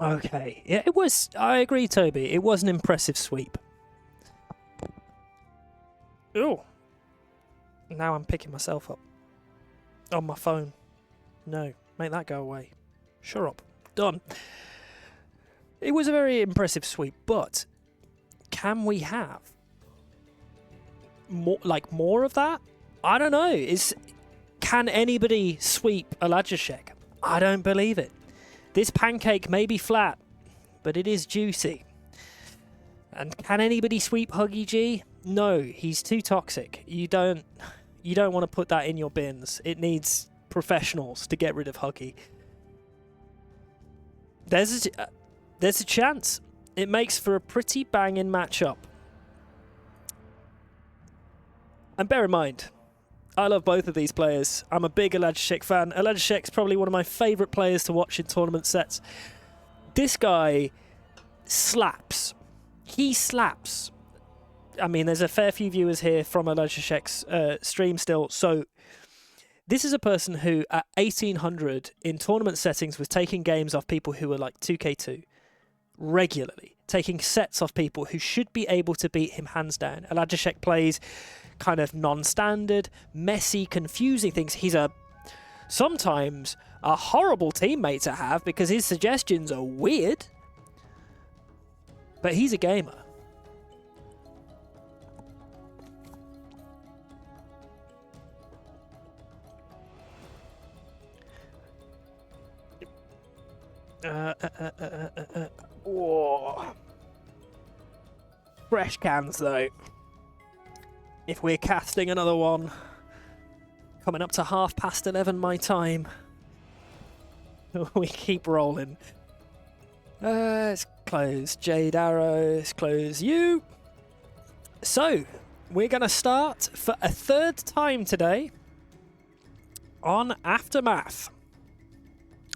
Okay. Yeah, it was. I agree, Toby. It was an impressive sweep. Oh. Now I'm picking myself up. On my phone. No. Make that go away. Shut up. Done. It was a very impressive sweep, but can we have more of that? I don't know. Can anybody sweep OLADUSHEK? I don't believe it. This pancake may be flat, but it is juicy. And can anybody sweep Huggie G? No, he's too toxic. You don't want to put that in your bins. It needs professionals to get rid of Huggie. There's a chance. It makes for a pretty banging matchup. And bear in mind, I love both of these players. I'm a big OLADUSHEK fan. OLADUSHEK's probably one of my favourite players to watch in tournament sets. This guy slaps. He slaps. I mean, there's a fair few viewers here from OLADUSHEK's stream still. So this is a person who, at 1800 in tournament settings, was taking games off people who were like 2k2 regularly. Taking sets off people who should be able to beat him hands down. OLADUSHEK plays kind of non-standard, messy, confusing things. He's sometimes a horrible teammate to have because his suggestions are weird. But he's a gamer. Whoa. Fresh cans though. If we're casting another one, coming up to 11:30 my time. We keep rolling. Let's close Jade Arrow, let's close you. So, we're going to start for a third time today on Aftermath.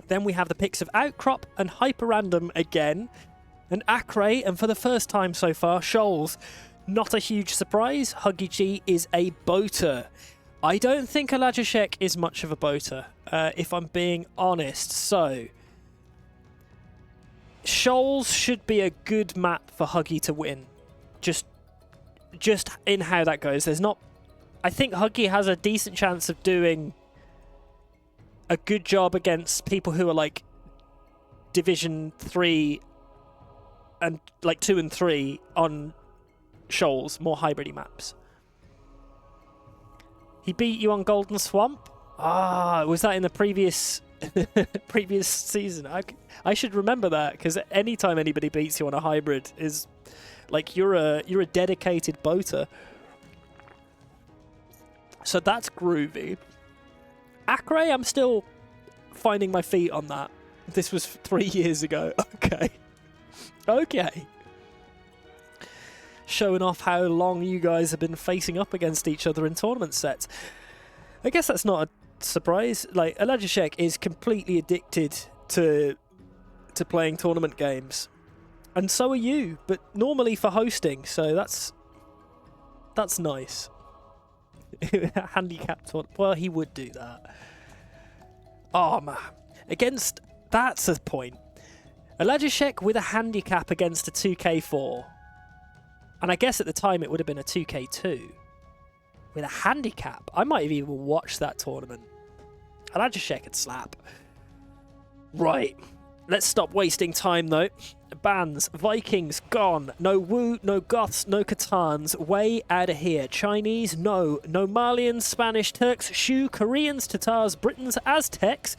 Then we have the picks of Outcrop and Hyper Random again, and Acre, and for the first time so far, Shoals. Not a huge surprise, Huggie G is a boater. I don't think OLADUSHEK is much of a boater, if I'm being honest. So, Shoals should be a good map for Huggie to win. Just in how that goes. I think Huggie has a decent chance of doing a good job against people who are like Division 3 and like 2 and 3 on Shoals, more hybridy maps. He beat you on Golden Swamp? Was that in the previous previous season? I should remember that, because anytime anybody beats you on a hybrid is like you're a dedicated boater. So that's groovy. Acre, I'm still finding my feet on that. This was 3 years ago. Okay. Showing off how long you guys have been facing up against each other in tournament sets. I guess that's not a surprise. Like, OLADUSHEK is completely addicted to playing tournament games. And so are you, but normally for hosting, so that's nice. Handicap tournament. Well, he would do that. Oh, man. That's a point. OLADUSHEK with a handicap against a 2k4. And I guess at the time it would have been a 2k2. With a handicap. I might have even watched that tournament. OLADUSHEK could slap. Right. Let's stop wasting time though. Bans. Vikings. Gone. No Wu. No Goths. No Katans. Way out of here. Chinese. No. No Malians. Spanish. Turks. Shu. Koreans. Tatars. Britons. Aztecs.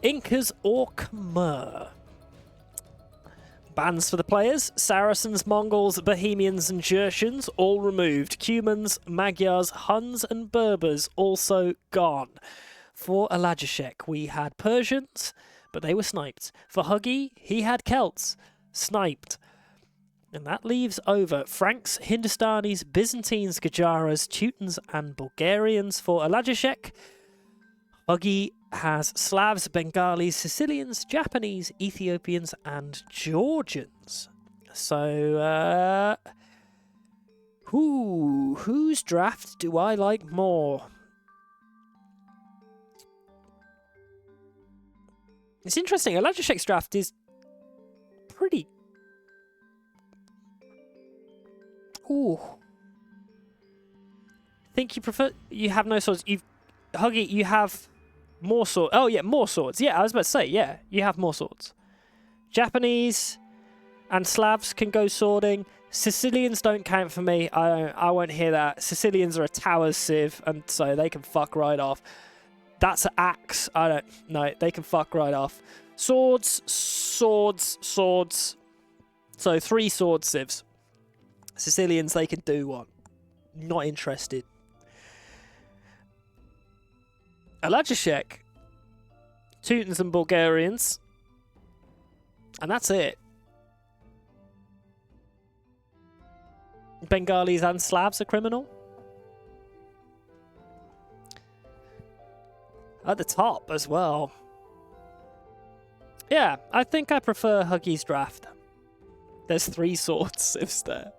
Incas or Khmer. Bans for the players: Saracens, Mongols, Bohemians and Jurchens, all removed. Cumans, Magyars, Huns and Berbers also gone. For OLADUSHEK, we had Persians, but they were sniped. For Huggie, he had Celts, sniped. And that leaves over Franks, Hindustanis, Byzantines, Gajaras, Teutons and Bulgarians. For OLADUSHEK, Huggie has Slavs, Bengalis, Sicilians, Japanese, Ethiopians and Georgians. So, whose draft do I like more? It's interesting. OLADUSHEK's draft is pretty... Ooh. Think you prefer... You have no swords. Huggie, you have more swords. Oh, yeah, more swords. Yeah, I was about to say, yeah, you have more swords. Japanese and Slavs can go swording. Sicilians don't count for me. I won't hear that. Sicilians are a towers civ, and so they can fuck right off. That's an axe. I don't... No, they can fuck right off. Swords, swords, swords. So 3 sword civs. Sicilians, they can do one. Not interested. OLADUSHEK, Teutons and Bulgarians, and that's it. Bengalis and Slavs are criminal. At the top as well. Yeah, I think I prefer Huggie's draft. There's 3 swords civs there.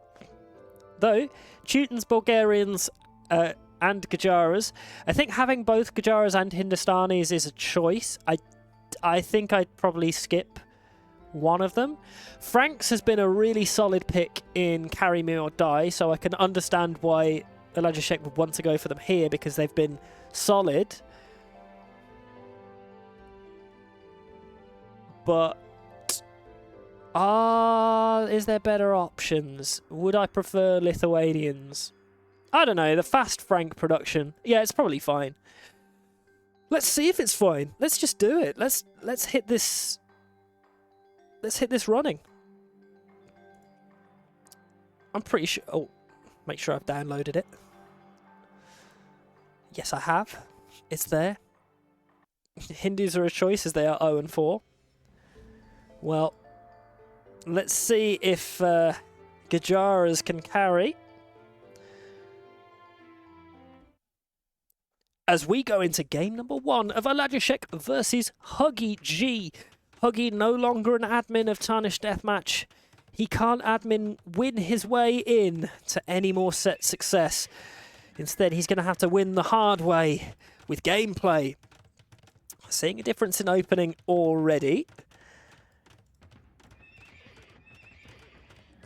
Though, Teutons, Bulgarians, and Gujaras. I think having both Gujaras and Hindustanis is a choice. I think I'd probably skip one of them. Franks has been a really solid pick in Carry Me or Die, so I can understand why OLADUSHEK would want to go for them here, because they've been solid. But... is there better options? Would I prefer Lithuanians? I don't know, the fast Frank production. Yeah, it's probably fine. Let's see if it's fine. Let's just do it. Let's hit this. Let's hit this running. I'm pretty sure. Oh, make sure I've downloaded it. Yes, I have. It's there. Hindus are a choice as they are 0 and 4. Well, let's see if Gujaras can carry. As we go into game number 1 of OLADUSHEK versus Huggie G. Huggie no longer an admin of Tarnished Deathmatch. He can't admin win his way in to any more set success. Instead, he's going to have to win the hard way with gameplay. Seeing a difference in opening already.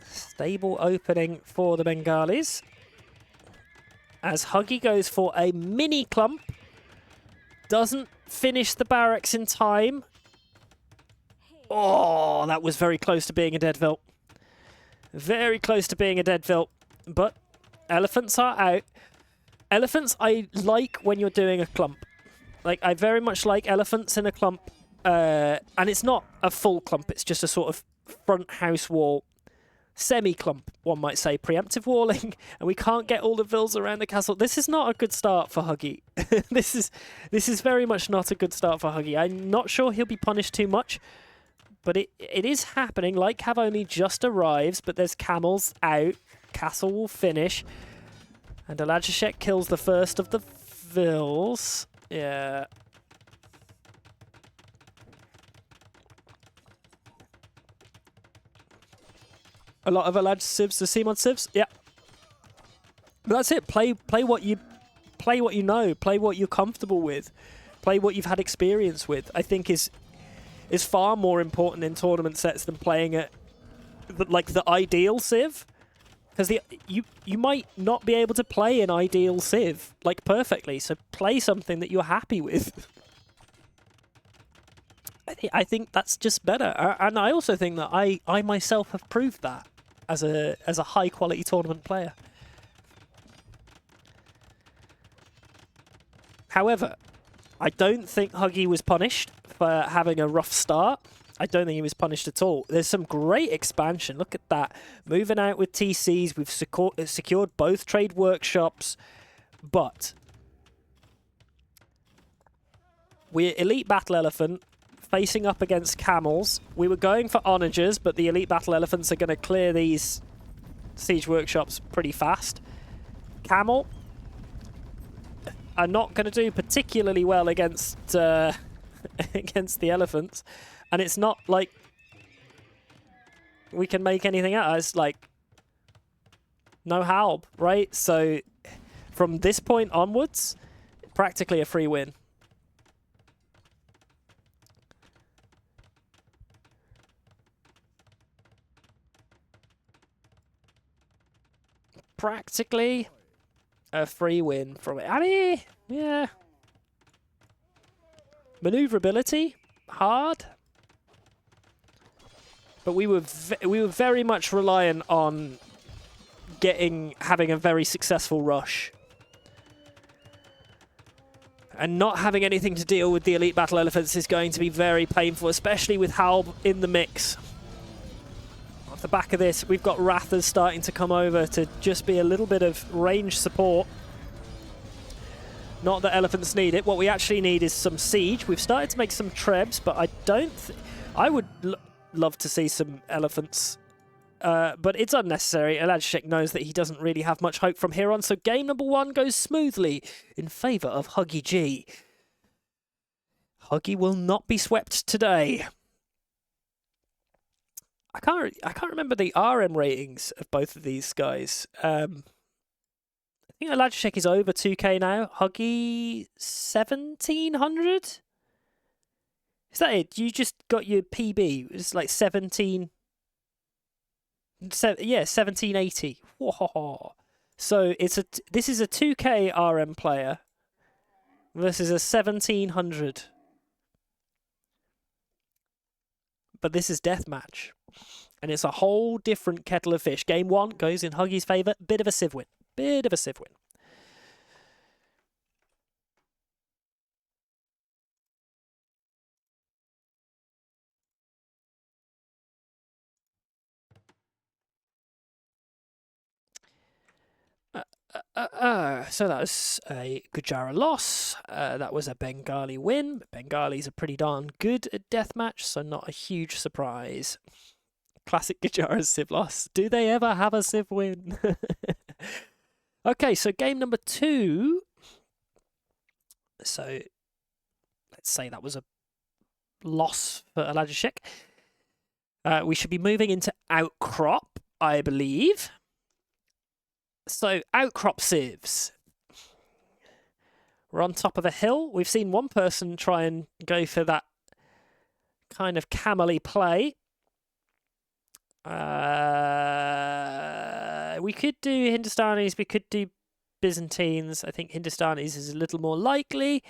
Stable opening for the Bengalis. As Huggie goes for a mini clump. Doesn't finish the barracks in time. Oh, that was very close to being a dead vilt. Very close to being a dead vilt. But elephants are out. Elephants I like when you're doing a clump. Like, I very much like elephants in a clump. And it's not a full clump. It's just a sort of front house wall. Semi-clump, one might say. Preemptive walling. And we can't get all the vills around the castle. This is not a good start for Huggie. This is very much not a good start for Huggie. I'm not sure he'll be punished too much. But it is happening. Like have only just arrives, but there's camels out. Castle will finish. And OLADUSHEK kills the first of the vills. Yeah. A lot of OLAD civs, the CMOD civs. Yeah. But that's it. Play what you know. Play what you're comfortable with. Play what you've had experience with. I think is far more important in tournament sets than playing it like the ideal civ. Because you might not be able to play an ideal civ like perfectly. So play something that you're happy with. I think that's just better. And I also think that I myself have proved that as a high quality tournament player. However, I don't think Huggie was punished for having a rough start. I don't think he was punished at all. There's some great expansion. Look at that. Moving out with TCs. We've secured both trade workshops. But we're Elite Battle Elephant facing up against camels. We were going for onagers, but the Elite Battle Elephants are going to clear these siege workshops pretty fast. Camel are not going to do particularly well against against the elephants. And it's not like we can make anything out. It's like no halb, right? So from this point onwards, practically a free win. practically a free win from it. I mean, yeah. Maneuverability, hard. But we were very much reliant on having a very successful rush. And not having anything to deal with the Elite Battle Elephants is going to be very painful, especially with Halb in the mix. Off the back of this, we've got Rathers starting to come over to just be a little bit of range support. Not that Elephants need it. What we actually need is some siege. We've started to make some trebs, but I don't... I would love to see some Elephants. But it's unnecessary. OLADUSHEK knows that he doesn't really have much hope from here on, so game number 1 goes smoothly in favour of Huggie G. Huggie will not be swept today. I can't remember the RM ratings of both of these guys. I think OLADUSHEK is over 2k now. Huggie 1700? Is that it? You just got your PB. It's like 17... yeah, 1780. Whoa. So this is a 2k RM player versus a 1700. But this is Deathmatch. And it's a whole different kettle of fish. Game 1 goes in Huggie's favour. Bit of a civ win. Bit of a civ win. So that was a Gujara loss. That was a Bengali win. Bengalis are pretty darn good at Deathmatch, so not a huge surprise. Classic Gujara civ loss. Do they ever have a civ win? Okay, so game number 2. So let's say that was a loss for OLADUSHEK. We should be moving into Outcrop, I believe. So, Outcrop civs. We're on top of a hill. We've seen one person try and go for that kind of camely play. We could do Hindustanis, we could do Byzantines. I think Hindustanis is a little more likely.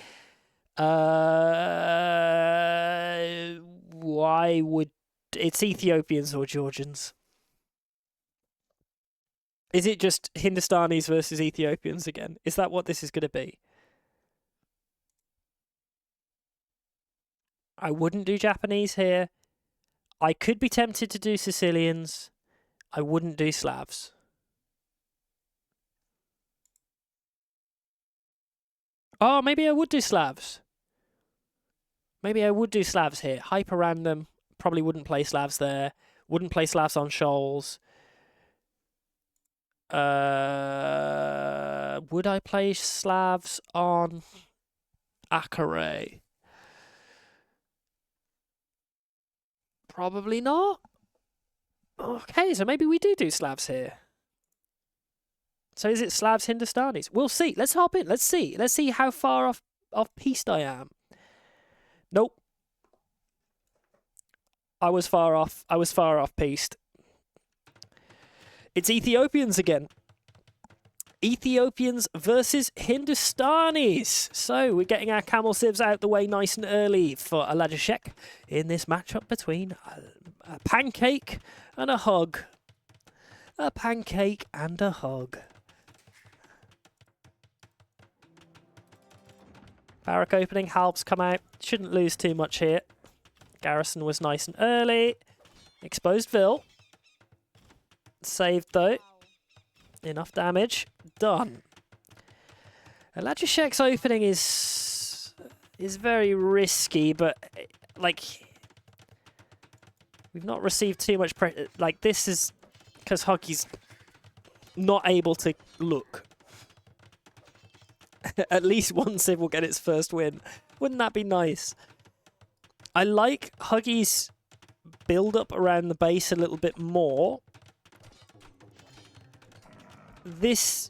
Why would... It's Ethiopians or Georgians. Is it just Hindustanis versus Ethiopians again? Is that what this is going to be? I wouldn't do Japanese here. I could be tempted to do Sicilians. I wouldn't do Slavs. Oh, maybe I would do Slavs. Maybe I would do Slavs here. Hyper random. Probably wouldn't play Slavs there. Wouldn't play Slavs on shoals. Would I play Slavs on Akare? Probably not. Okay, so maybe we do Slavs here. So is it Slavs, Hindustanis? We'll see. Let's hop in. Let's see. Let's see how far off piste I am. Nope. I was far off. I was far off piste. It's Ethiopians again. Ethiopians versus Hindustanis. So we're getting our camel civs out the way nice and early for OLADUSHEK in this matchup between a pancake and a hug. A pancake and a hug. Barrack opening, Halb's come out. Shouldn't lose too much here. Garrison was nice and early. Exposed Vil. Saved though. Enough damage. Done. OLADUSHEK's opening is very risky, but like we've not received too much pressure. Like this is because Huggie's not able to look. At least one civ will get its first win. Wouldn't that be nice? I like Huggie's build up around the base a little bit more. This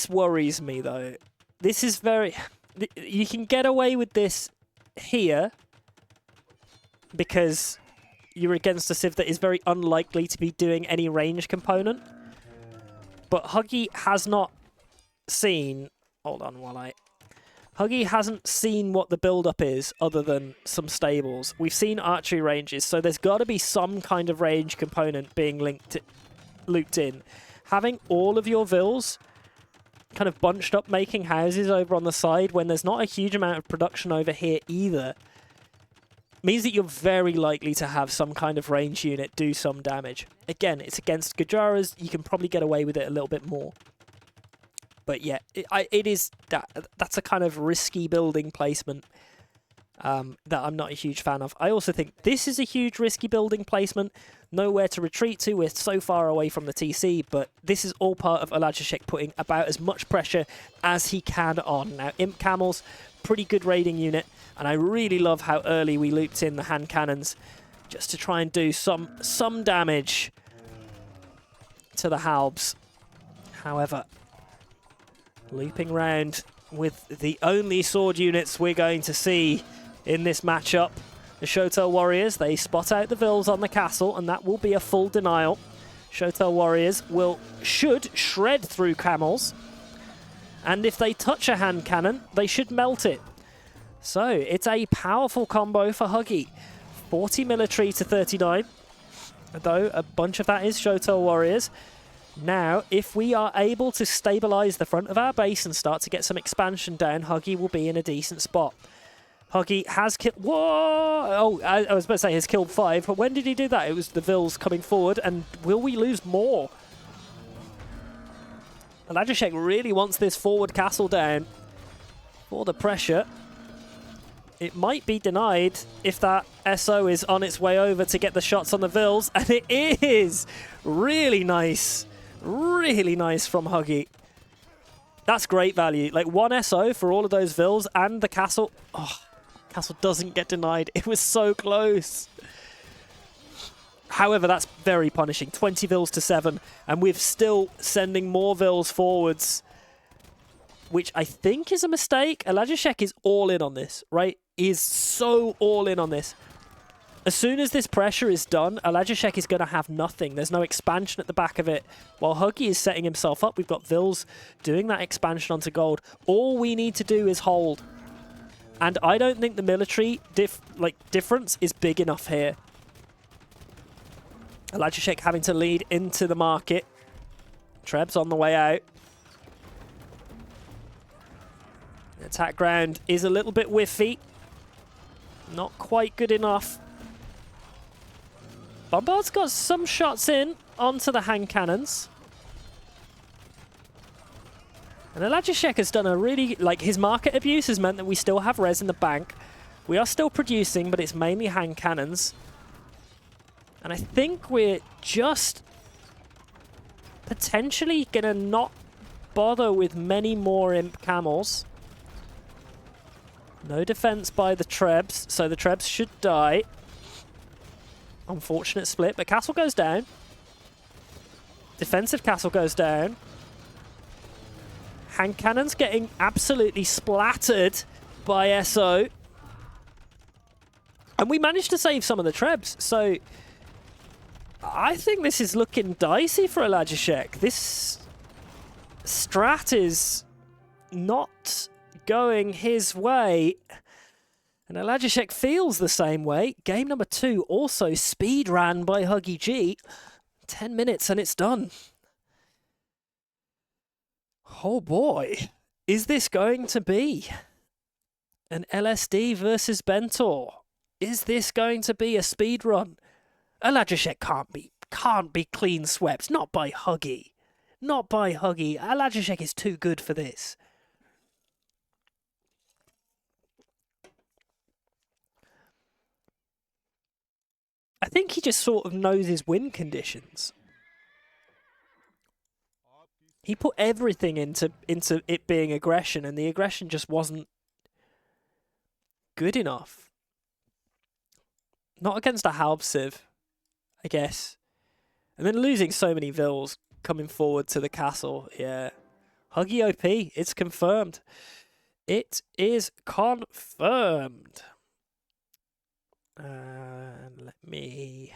worries me though. This is very... You can get away with this here because you're against a civ that is very unlikely to be doing any range component. but Huggie has not seen... Hold on while I... Huggie hasn't seen what the build-up is other than some stables. We've seen archery ranges, so there's got to be some kind of range component being looped in. Having all of your vills kind of bunched up making houses over on the side when there's not a huge amount of production over here either means that you're very likely to have some kind of range unit do some damage. Again, it's against Gujaras. You can probably get away with it a little bit more. But yeah, that's a kind of risky building placement that I'm not a huge fan of. I also think this is a huge risky building placement. Nowhere to retreat to. We're so far away from the TC, but this is all part of OLADUSHEK putting about as much pressure as he can on. Now, Imp Camels, pretty good raiding unit, and I really love how early we looped in the hand cannons just to try and do some damage to the Halbs. However, looping round with the only sword units we're going to see in this matchup. The Shotel Warriors, they spot out the vills on the castle, and that will be a full denial. Shotel Warriors should shred through camels, and if they touch a hand cannon, they should melt it. So, it's a powerful combo for Huggie. 40 military to 39, though a bunch of that is Shotel Warriors. Now, if we are able to stabilize the front of our base and start to get some expansion down, Huggie will be in a decent spot. Huggie has killed... Whoa! Oh, I was about to say he's killed 5, but when did he do that? It was the vills coming forward, and will we lose more? OLADUSHEK really wants this forward castle down for the pressure. It might be denied if that SO is on its way over to get the shots on the vills, and it is! Really nice. Really nice from Huggie. That's great value. Like, 1 SO for all of those vills and the castle. Oh, castle doesn't get denied. It was so close. However, that's very punishing. 20 vills to 7, and we're still sending more vills forwards, which I think is a mistake. OLADUSHEK is all in on this, right? He is so all in on this. As soon as this pressure is done, OLADUSHEK is going to have nothing. There's no expansion at the back of it. While Huggie is setting himself up, we've got vills doing that expansion onto gold. All we need to do is hold. And I don't think the military difference is big enough here. OLADUSHEK having to lead into the market. Treb's on the way out. The attack ground is a little bit whiffy. Not quite good enough. Bombard's got some shots in onto the hand cannons. And OLADUSHEK has done a really... Like, his market abuse has meant that we still have res in the bank. We are still producing, but it's mainly hand cannons. And I think we're just potentially going to not bother with many more Imp Camels. No defense by the Trebs, so the Trebs should die. Unfortunate split, but castle goes down. Defensive castle goes down. Hand cannons getting absolutely splattered by SO. And we managed to save some of the Trebs, so I think this is looking dicey for OLADUSHEK. This strat is not going his way. And OLADUSHEK feels the same way. Game number 2 also speed ran by Huggie G. 10 minutes and it's done. Oh boy. Is this going to be an LSD versus Bentor? Is this going to be a speed run? OLADUSHEK can't be clean swept. Not by Huggie. Not by Huggie. OLADUSHEK is too good for this. I think he just sort of knows his win conditions. He put everything into it being aggression, and the aggression just wasn't good enough. Not against a Halb Civ, I guess. And then losing so many vills coming forward to the castle. Yeah. Huggie OP, it's confirmed. It is confirmed. Let me...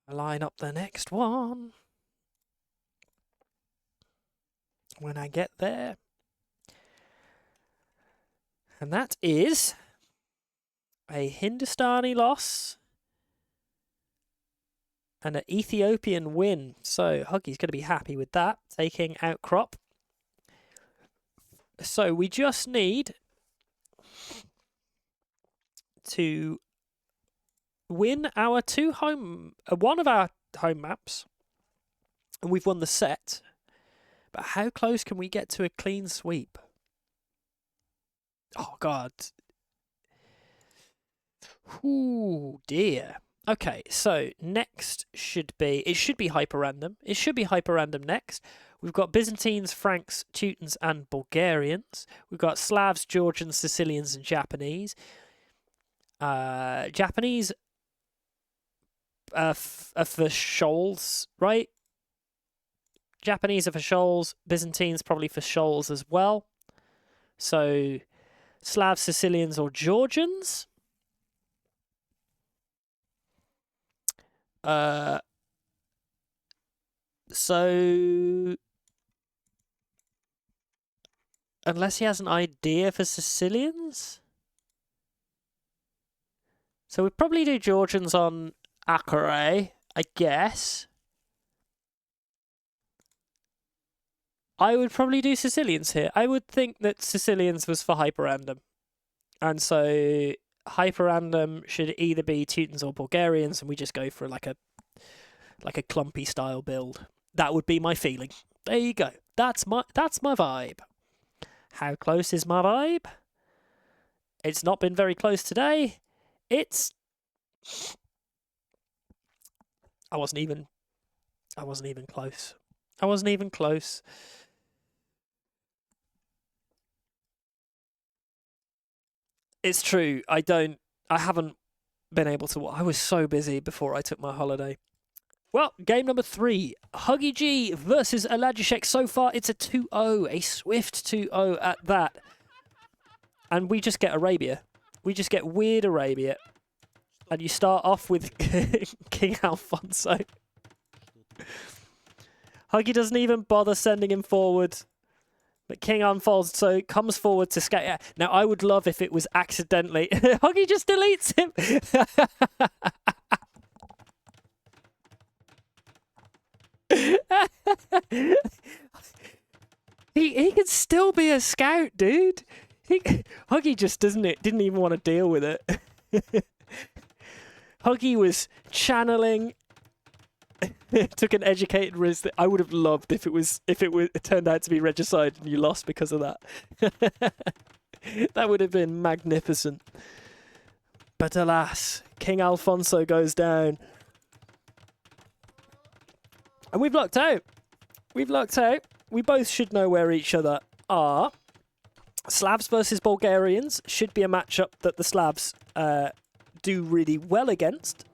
line up the next one when I get there. And that is a Hindustani loss and an Ethiopian win. So Huggie's going to be happy with that, taking Outcrop. So we just need to win our one of our home maps, and we've won the set. But how close can we get to a clean sweep? Oh, God. Ooh, dear. Okay, so next should be hyper random. It should be hyper random next. We've got Byzantines, Franks, Teutons, and Bulgarians. We've got Slavs, Georgians, Sicilians, and Japanese. Japanese are for shoals, right? Japanese are for shoals. Byzantines probably for shoals as well. So Slavs, Sicilians, or Georgians. So unless he has an idea for Sicilians, so we'd probably do Georgians on Akare, I guess. I would probably do Sicilians here. I would think that Sicilians was for hyper random, and so hyper random should either be Teutons or Bulgarians, and we just go for like a clumpy style build. That would be my feeling. There you go. That's my vibe. How close is my vibe? It's not been very close today. I wasn't even close. I wasn't even close. It's true. I haven't been able to. I was so busy before I took my holiday. Well, game number 3, Huggie G versus OLADUSHEK. So far, it's a 2-0, a swift 2-0 at that. And we just get Arabia. We just get weird Arabia. And you start off with King Alfonso. Huggie doesn't even bother sending him forward. But King Alfonso comes forward to skate. Now, I would love if it was accidentally. Huggie just deletes him. He could still be a scout, dude. Huggie just didn't even want to deal with it. Huggie was channeling. Took an educated risk. I would have loved if it turned out to be regicide and you lost because of that. That would have been magnificent. But alas, King Alfonso goes down. And we've lucked out. We've lucked out. We both should know where each other are. Slavs versus Bulgarians should be a matchup that the Slavs do really well against.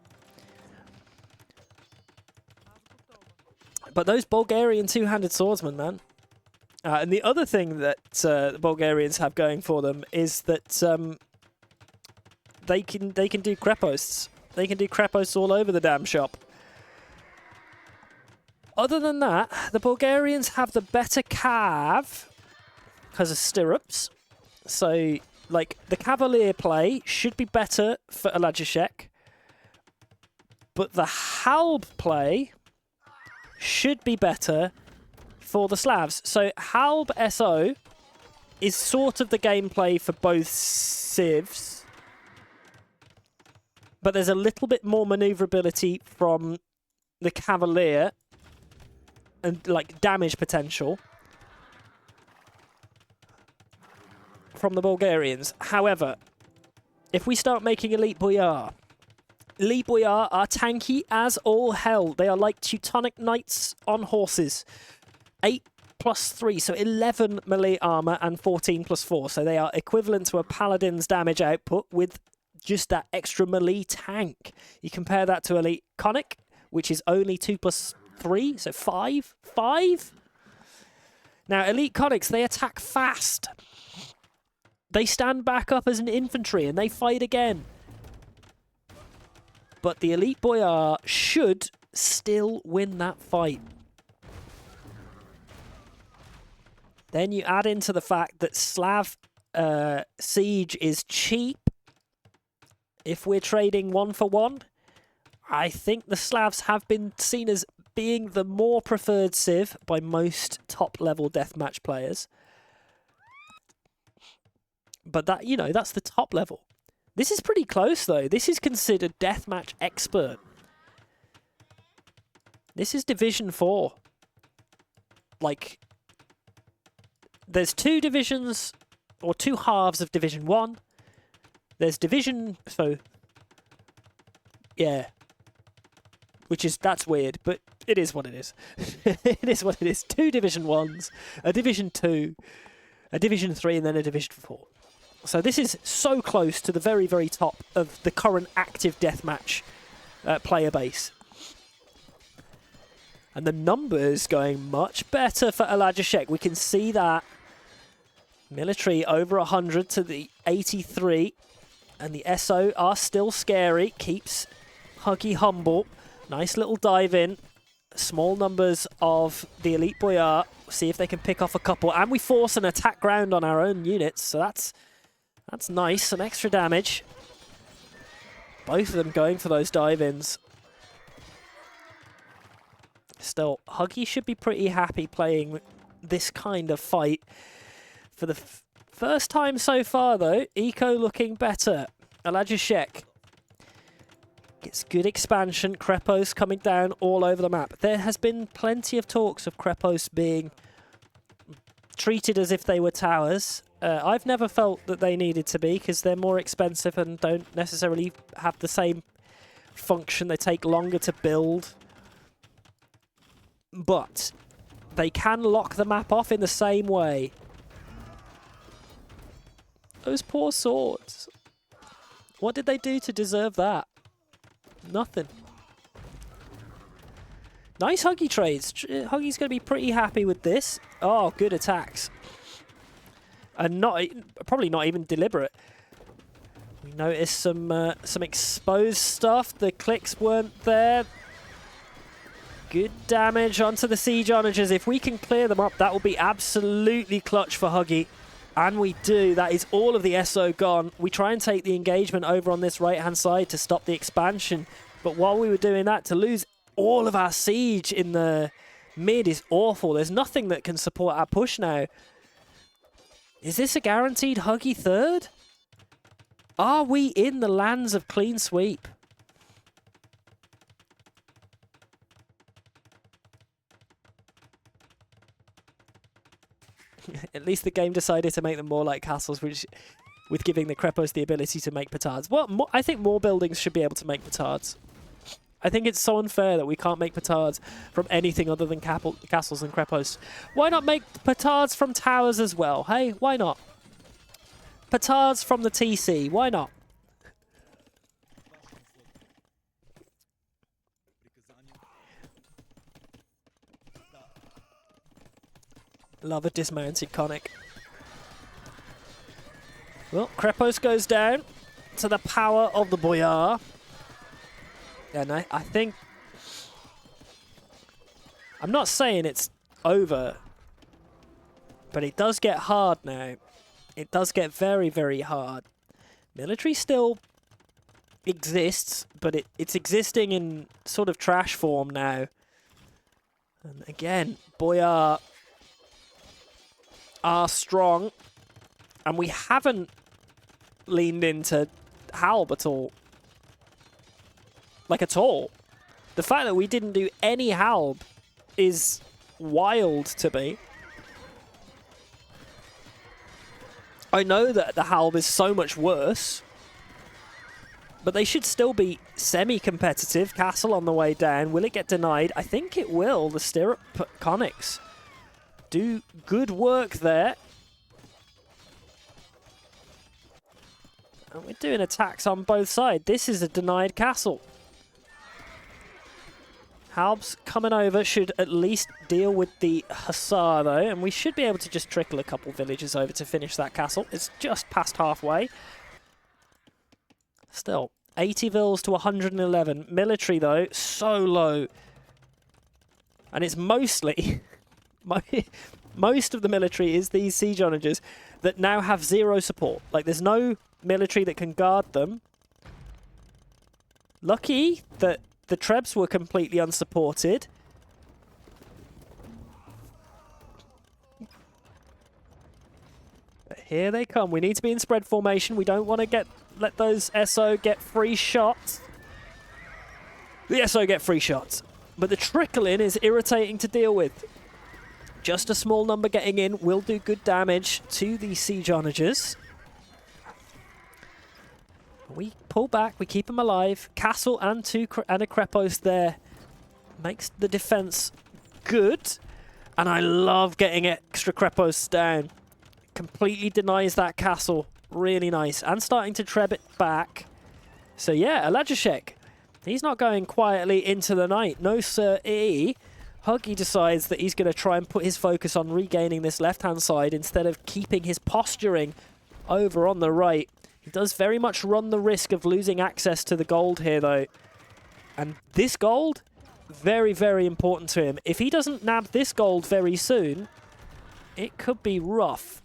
But those Bulgarian two-handed swordsmen, man. And the other thing that the Bulgarians have going for them is that they can do creposts. They can do creposts all over the damn shop. Other than that, the Bulgarians have the better cav because of stirrups. So, like, the cavalier play should be better for OLADUSHEK. But the halb play should be better for the Slavs. So, halb SO is sort of the gameplay for both civs. But there's a little bit more maneuverability from the cavalier and like damage potential from the Bulgarians. However, if we start making Elite Boyar are tanky as all hell. They are like Teutonic Knights on horses. 8+3, so 11 melee armor and 14+4. So they are equivalent to a paladin's damage output with just that extra melee tank. You compare that to Elite Conic, which is only 2+3, so 5. Now, Elite Conics, they attack fast. They stand back up as an infantry and they fight again. But the Elite Boyar should still win that fight. Then you add into the fact that Slav Siege is cheap. If we're trading 1 for 1, I think the Slavs have been seen as being the more preferred civ by most top-level deathmatch players. But that, you know, that's the top level. This is pretty close, though. This is considered deathmatch expert. This is Division 4. Like, there's 2 divisions, or 2 halves of Division 1. There's Division... So, yeah. That's weird, but it is what it is. It is what it is. 2 Division 1s, a Division 2, a Division 3, and then a Division 4. So this is so close to the very, very top of the current active deathmatch player base. And the numbers going much better for OLADUSHEK. We can see that. Military over 100 to the 83. And the SO are still scary. Keeps Huggie humble. Nice little dive in. Small numbers of the Elite Boyar. See if they can pick off a couple. And we force an attack ground on our own units. So that's nice. Some extra damage. Both of them going for those dive-ins. Still, Huggie should be pretty happy playing this kind of fight. For the first time so far, though, Eco looking better. OLADUSHEK gets good expansion. Krepos coming down all over the map. There has been plenty of talks of Krepos being treated as if they were towers. I've never felt that they needed to be because they're more expensive and don't necessarily have the same function. They take longer to build. But they can lock the map off in the same way. Those poor swords. What did they do to deserve that? Nothing. Nice Huggie trades. Huggie's going to be pretty happy with this. Oh, good attacks. And probably not even deliberate. We noticed some exposed stuff. The clicks weren't there. Good damage onto the siege onagers. If we can clear them up, that will be absolutely clutch for Huggie. And we do. That is all of the SO gone. We try and take the engagement over on this right-hand side to stop the expansion. But while we were doing that, to lose all of our siege in the mid is awful. There's nothing that can support our push now. Is this a guaranteed Huggie third? Are we in the lands of clean sweep? At least the game decided to make them more like castles, with giving the Krepos the ability to make petards. Well, I think more buildings should be able to make petards. I think it's so unfair that we can't make petards from anything other than castles and Krepos. Why not make petards from towers as well? Hey, why not? Petards from the TC, why not? Love a dismounted conic. Well, Krepos goes down to the power of the Boyar. And I think... I'm not saying it's over, but it does get hard now. It does get very, very hard. Military still exists, but it's existing in sort of trash form now. And again, Boyar are strong, and we haven't leaned into Halb at all. Like, at all. The fact that we didn't do any Halb is wild to me. I know that the Halb is so much worse, but they should still be semi-competitive. Castle on the way down. Will it get denied? I think it will. The Stirrup Conics do good work there. And we're doing attacks on both sides. This is a denied castle. Halb's coming over, should at least deal with the Hussar though, and we should be able to just trickle a couple villagers over to finish that castle. It's just past halfway. Still, 80 vils to 111. Military, though, so low. And it's mostly... most of the military is these siege onagers that now have 0 support. Like, there's no military that can guard them. Lucky that the Trebs were completely unsupported. But here they come. We need to be in spread formation. We don't want to let those SO get free shots. The SO get free shots. But the trickle-in is irritating to deal with. Just a small number getting in will do good damage to the siege onagers. We pull back, we keep them alive. Castle and a Krepos there makes the defense good. And I love getting extra Krepos down. Completely denies that castle. Really nice. And starting to treb it back. So yeah, OLADUSHEK, he's not going quietly into the night. No sir-ee. Huggie decides that he's going to try and put his focus on regaining this left-hand side instead of keeping his posturing over on the right. He does very much run the risk of losing access to the gold here, though. And this gold, very, very important to him. If he doesn't nab this gold very soon, it could be rough.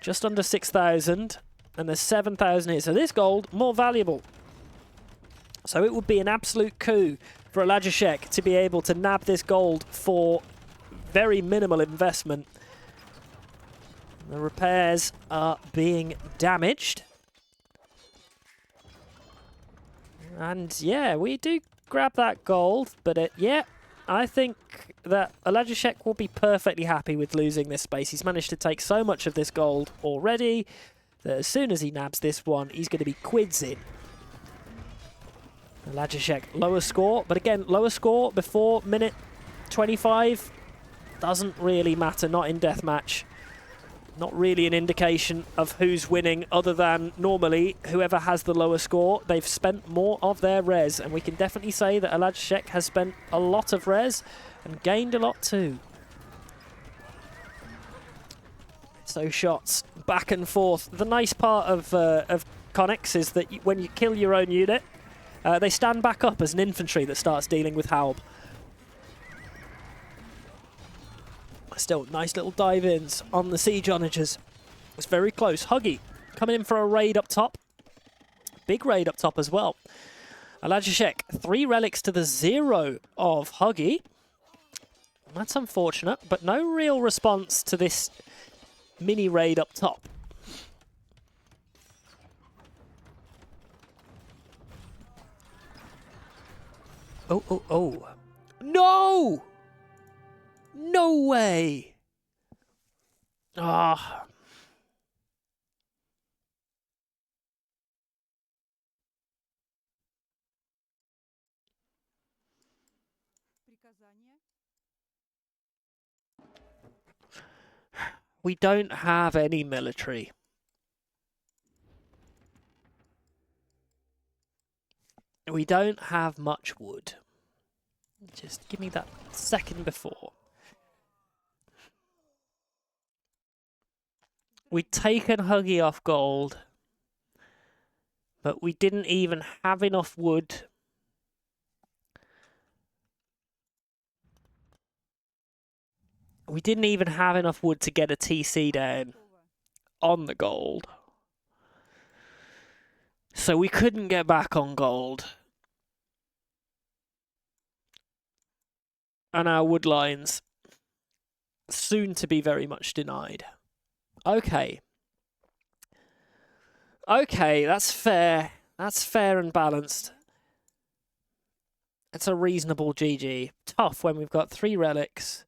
Just under 6,000, and there's 7,000 here. So this gold, more valuable. So it would be an absolute coup for OLADUSHEK to be able to nab this gold for very minimal investment. The repairs are being damaged. And yeah, we do grab that gold, but yeah, I think that OLADUSHEK will be perfectly happy with losing this space. He's managed to take so much of this gold already that as soon as he nabs this one, he's going to be quids in. OLADUSHEK, lower score, but again, lower score before minute 25 doesn't really matter, not in Deathmatch. Not really an indication of who's winning, other than normally whoever has the lower score, they've spent more of their res, and we can definitely say that OLADUSHEK has spent a lot of res and gained a lot too. So shots back and forth. The nice part of Connex is that when you kill your own unit, they stand back up as an infantry that starts dealing with Halb. Still, nice little dive-ins on the siege onagers. It's very close. Huggie coming in for a raid up top. Big raid up top as well. OLADUSHEK, 3 relics to the 0 of Huggie. That's unfortunate, but no real response to this mini raid up top. Oh, oh, oh. No! No way! Ah. We don't have any military. We don't have much wood. Just give me that second before. We'd taken Huggie off gold, but we didn't even have enough wood. We didn't even have enough wood to get a TC down on the gold. So we couldn't get back on gold. And our wood lines soon to be very much denied. Okay. Okay, that's fair. That's fair and balanced. It's a reasonable GG. Tough when we've got 3 relics.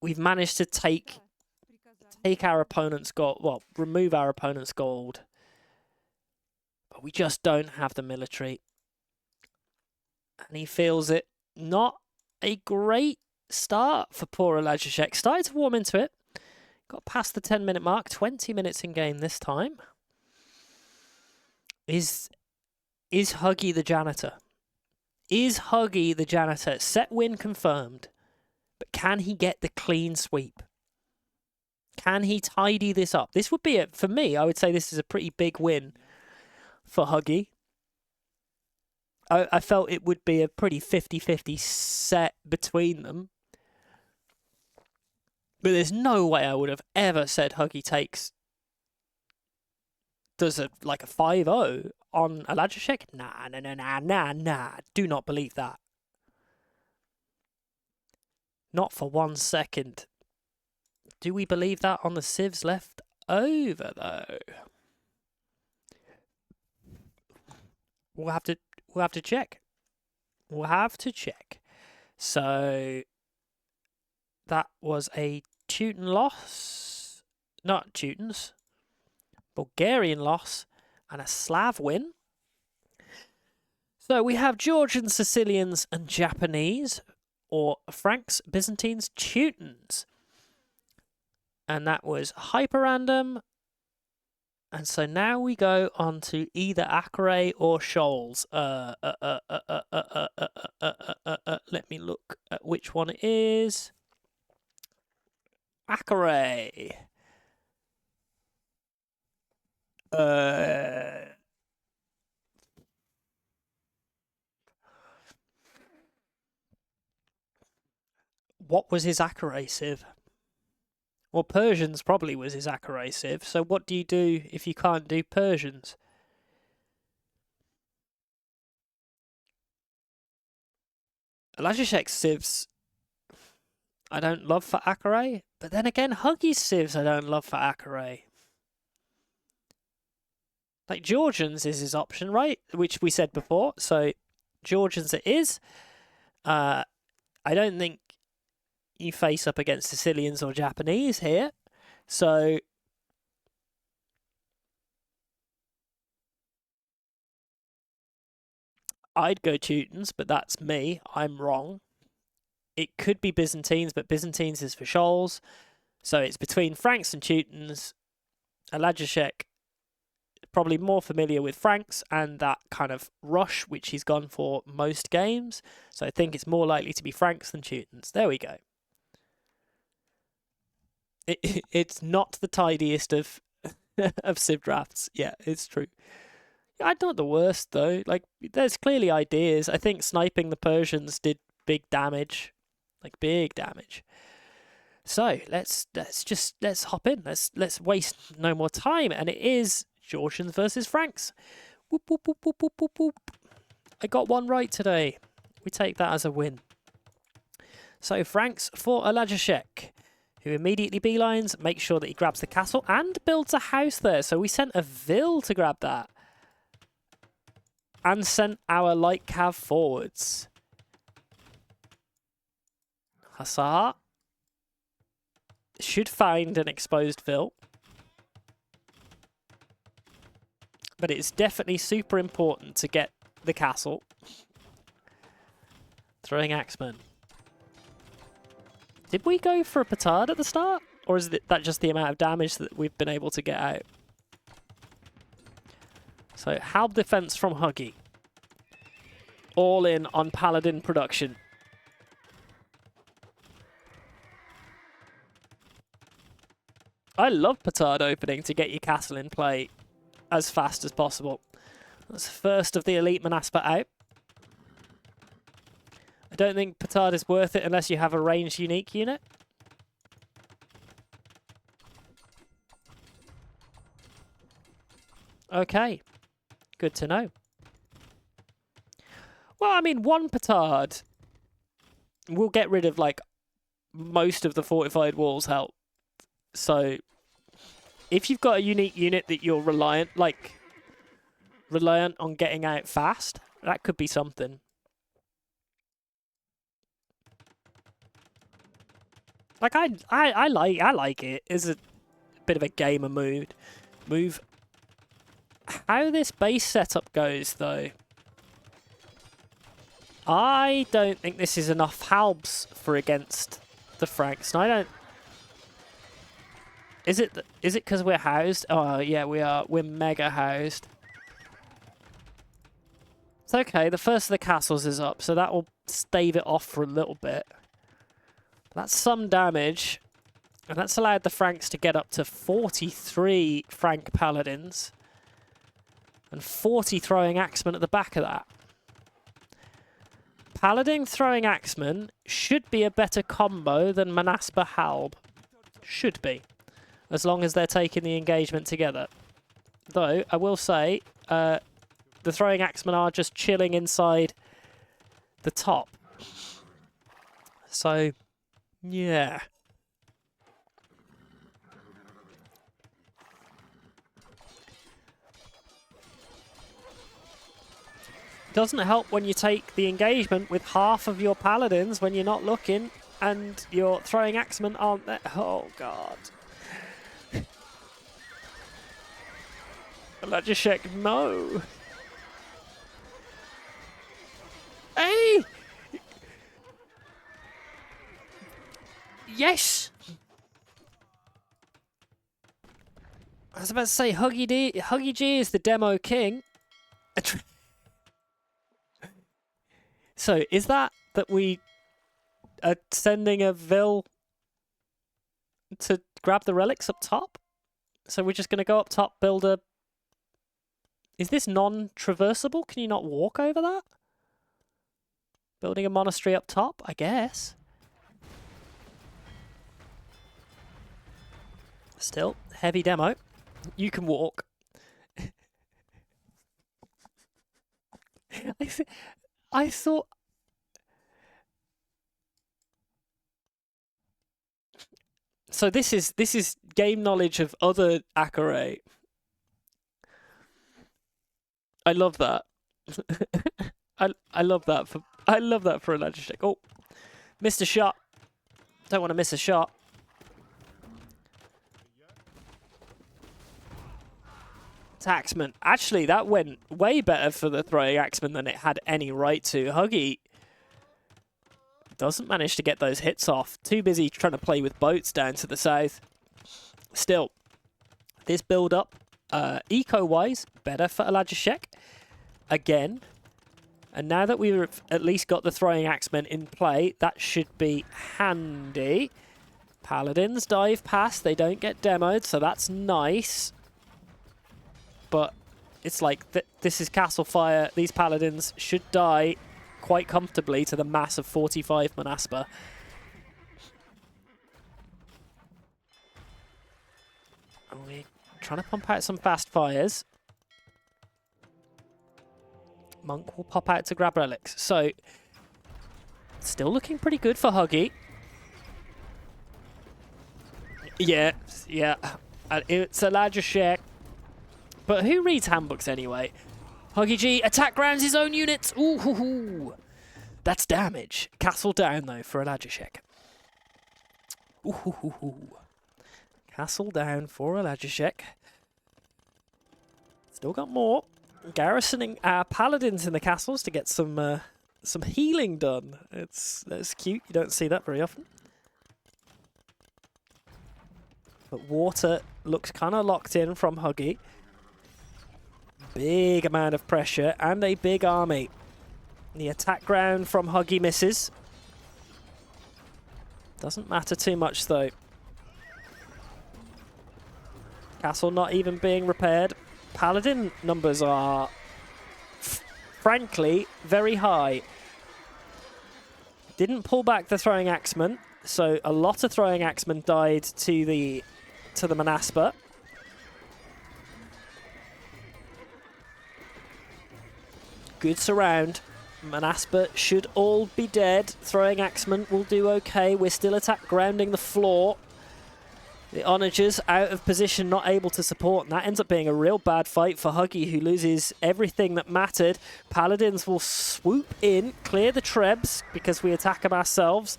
We've managed to take our opponent's gold. Well, remove our opponent's gold. But we just don't have the military. And he feels it. Not a great start for poor OLADUSHEK. Started to warm into it. Got past the 10-minute mark. 20 minutes in game this time. Is Huggie the janitor? Is Huggie the janitor? Set win confirmed. But can he get the clean sweep? Can he tidy this up? This would be, for me, I would say this is a pretty big win for Huggie. I felt it would be a pretty 50-50 set between them. But there's no way I would have ever said Huggie does a 5-0 on OLADUSHEK. Nah. Do not believe that. Not for 1 second. Do we believe that on the civs left over, though? We'll have to check. We'll have to check. So that was a Teuton loss. Not Teutons. Bulgarian loss and a Slav win. So we have Georgians, Sicilians and Japanese, or Franks, Byzantines, Teutons. And that was hyper random. And so now we go on to either Acre or Shoals. Let me look at which one it is. Acre. What was his Acre civ? Well, Persians probably was his Acre civ. So what do you do if you can't do Persians? OLADUSHEK's civs I don't love for Acre, but then again, Huggie's civs I don't love for Acre. Like, Georgians is his option, right? Which we said before, so Georgians it is. I don't think you face up against Sicilians or Japanese here, so I'd go Teutons, but that's me. I'm wrong. It could be Byzantines, but Byzantines is for Shoals, so it's between Franks and Teutons. OLADUSHEK probably more familiar with Franks and that kind of rush which he's gone for most games, so I think it's more likely to be Franks than Teutons. There we go. It's not the tidiest of of civ drafts. Yeah, it's true. I'm not the worst though. Like, there's clearly ideas. I think sniping the Persians did big damage, like big damage. So let's hop in. Let's waste no more time, and it is Georgians versus Franks. Whoop, whoop, whoop, whoop, whoop, whoop, whoop. I got one right today. We take that as a win. So Franks for OLADUSHEK, who immediately beelines, makes sure that he grabs the castle and builds a house there. So we sent a Vil to grab that. And sent our light cav forwards. Hussar should find an exposed Vil. But it's definitely super important to get the castle. Throwing Axeman. Did we go for a petard at the start? Or is that just the amount of damage that we've been able to get out? So, Halb defense from Huggie. All in on Paladin production. I love petard opening to get your castle in play as fast as possible. That's first of the Elite Manaspa out. I don't think petard is worth it unless you have a ranged unique unit. Okay. Good to know. Well, I mean, one petard will get rid of, like, most of the fortified walls help. So, if you've got a unique unit that you're reliant on getting out fast, that could be something. Like, I like it. It's a bit of a gamer move. How this base setup goes, though, I don't think this is enough Halbs for against the Franks. And I don't. Is it because we're housed? Oh yeah, we are. We're mega housed. It's okay. The first of the castles is up, so that will stave it off for a little bit. That's some damage, and that's allowed the Franks to get up to 43 Frank Paladins. and 40 throwing axemen at the back of that. Paladin throwing axemen should be a better combo than Manaspa Halb. Should be. As long as they're taking the engagement together. Though, I will say, the throwing axemen are just chilling inside the top. So, yeah. Doesn't help when you take the engagement with half of your paladins when you're not looking and your throwing axemen aren't there. Oh, God. OLADUSHEK, no. Hey! Yes! I was about to say, Huggie G is the demo king. So, is that we are sending a Vil to grab the relics up top? So we're just going to go up top, build a... Is this non-traversable? Can you not walk over that? Building a monastery up top, I guess. Still, heavy demo. You can walk. I thought... So this is game knowledge of other Akare. I love that. I love that for OLADUSHEK. Oh, missed a shot. Don't want to miss a shot. Axeman. Actually, that went way better for the throwing axeman than it had any right to. Huggie doesn't manage to get those hits off. Too busy trying to play with boats down to the south. Still, this build-up, eco-wise, better for OLADUSHEK. Again. And now that we've at least got the throwing axemen in play, that should be handy. Paladins dive past. They don't get demoed, so that's nice. But it's like, this is Castle Fire. These Paladins should die quite comfortably to the mass of 45 Manaspa. And we're trying to pump out some fast fires. Monk will pop out to grab relics. So, still looking pretty good for Huggie. Yeah. It's OLADUSHEK. But who reads handbooks anyway? Huggie G attack grounds his own units. Ooh, hoo, hoo. That's damage. Castle down though for OLADUSHEK. Ooh, hoo, hoo, hoo. Castle down for OLADUSHEK. Still got more. Garrisoning our paladins in the castles to get some healing done. That's cute. You don't see that very often. But water looks kind of locked in from Huggie. Big amount of pressure and a big army. The attack ground from Huggie misses. Doesn't matter too much though. Castle not even being repaired. Paladin numbers are, frankly, very high. Didn't pull back the throwing axeman, so a lot of throwing axemen died to the Manaspa. Good surround. Manaspa should all be dead. Throwing axeman will do okay. We're still attack grounding the floor. The onagers out of position, not able to support, and that ends up being a real bad fight for Huggie, who loses everything that mattered. Paladins will swoop in, clear the trebs, because we attack them ourselves.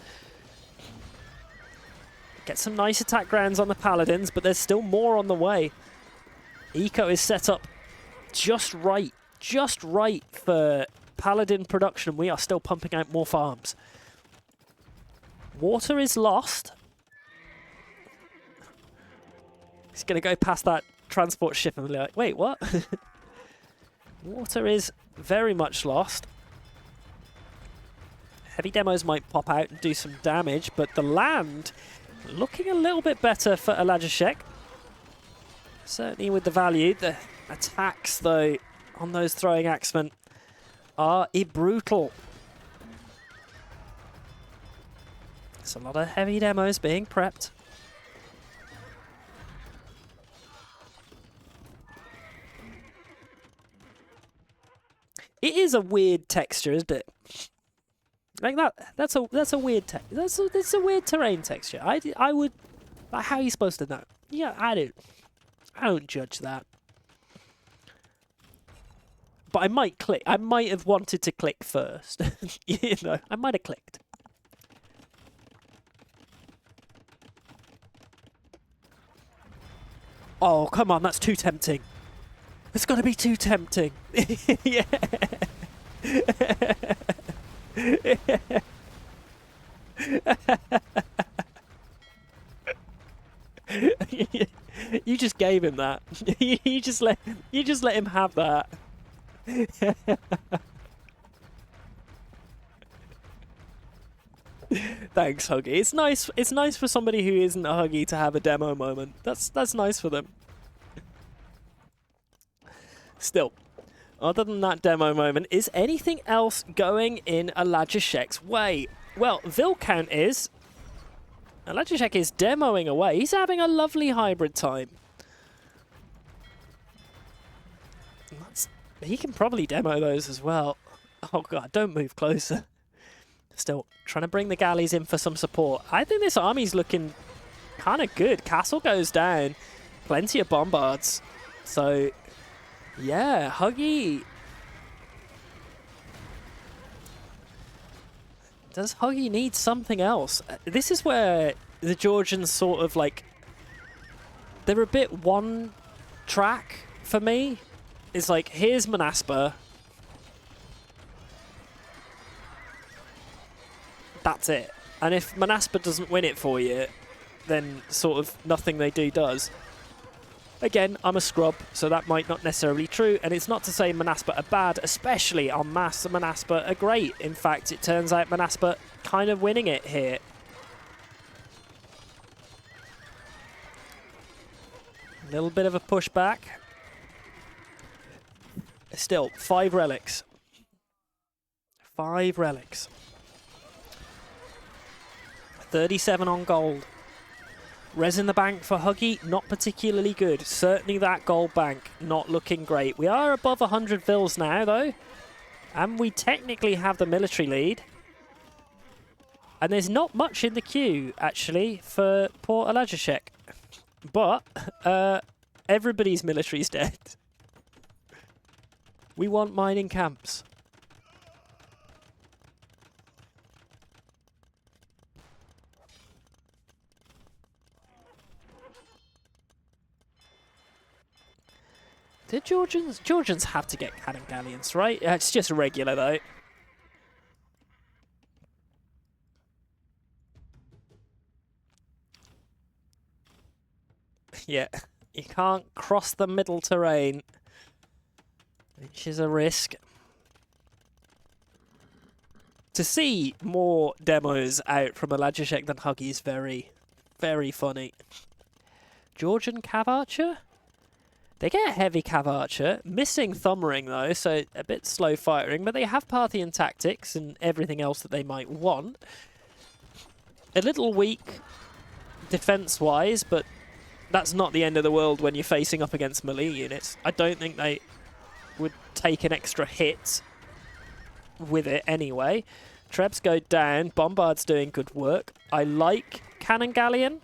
Get some nice attack grounds on the Paladins, but there's still more on the way. Eco is set up just right for Paladin production. We are still pumping out more farms. Water is lost. He's going to go past that transport ship and be like, wait, what? Water is very much lost. Heavy demos might pop out and do some damage, but the land looking a little bit better for OLADUSHEK. Certainly with the value. The attacks, though, on those throwing axemen are brutal. There's a lot of heavy demos being prepped. It is a weird texture, isn't it? Like that's a weird that's a weird terrain texture. I would, like, how are you supposed to know? Yeah, I don't judge that. But I might click. I might have wanted to click first. You know, I might have clicked. Oh, come on, that's too tempting. It's got to be too tempting. Yeah. You just gave him that. You just let him have that. Thanks, Huggie. It's nice. It's nice for somebody who isn't a Huggie to have a demo moment. That's nice for them. Still, other than that demo moment, is anything else going in OLADUSHEK's way? Well, Vilcount is. OLADUSHEK is demoing away. He's having a lovely hybrid time. He can probably demo those as well. Oh god, don't move closer. Still trying to bring the galleys in for some support. I think this army's looking kind of good. Castle goes down. Plenty of bombards. So, yeah, Huggie. Does Huggie need something else? This is where the Georgians sort of like... They're a bit one track for me. It's like, here's Manaspa. That's it. And if Manaspa doesn't win it for you, then sort of nothing they do does. Again, I'm a scrub, so that might not necessarily be true. And it's not to say Manaspa are bad, especially en masse. Manaspa are great. In fact, it turns out Manaspa kind of winning it here. A little bit of a pushback. Still, 5 relics. 5 relics. 37 on gold. Res in the bank for Huggie, not particularly good. Certainly that gold bank, not looking great. We are above 100 vils now, though. And we technically have the military lead. And there's not much in the queue, actually, for poor OLADUSHEK. But everybody's military's dead. We want mining camps. The Georgians have to get cannon galleons, right? It's just regular, though. Yeah, you can't cross the middle terrain, which is a risk. To see more demos out from OLADUSHEK than Huggie is very, very funny. Georgian Cav Archer? They get heavy Cav Archer, missing Thumb Ring though, so a bit slow firing, but they have Parthian tactics and everything else that they might want. A little weak defense-wise, but that's not the end of the world when you're facing up against melee units. I don't think they would take an extra hit with it anyway. Trebs go down, Bombard's doing good work. I like Cannon Galleon.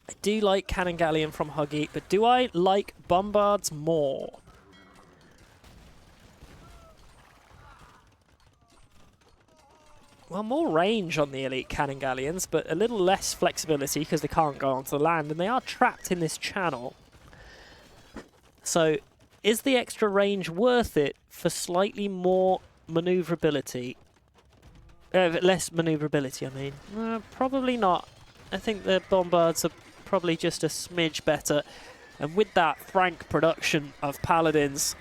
I do like Cannon Galleon from Huggie, but do I like Bombards more? Well, more range on the elite Cannon Galleons, but a little less flexibility because they can't go onto the land, and they are trapped in this channel. So, is the extra range worth it for slightly more maneuverability? Less maneuverability, I mean. Probably not. I think the Bombards are probably just a smidge better. And with that frank production of Paladins,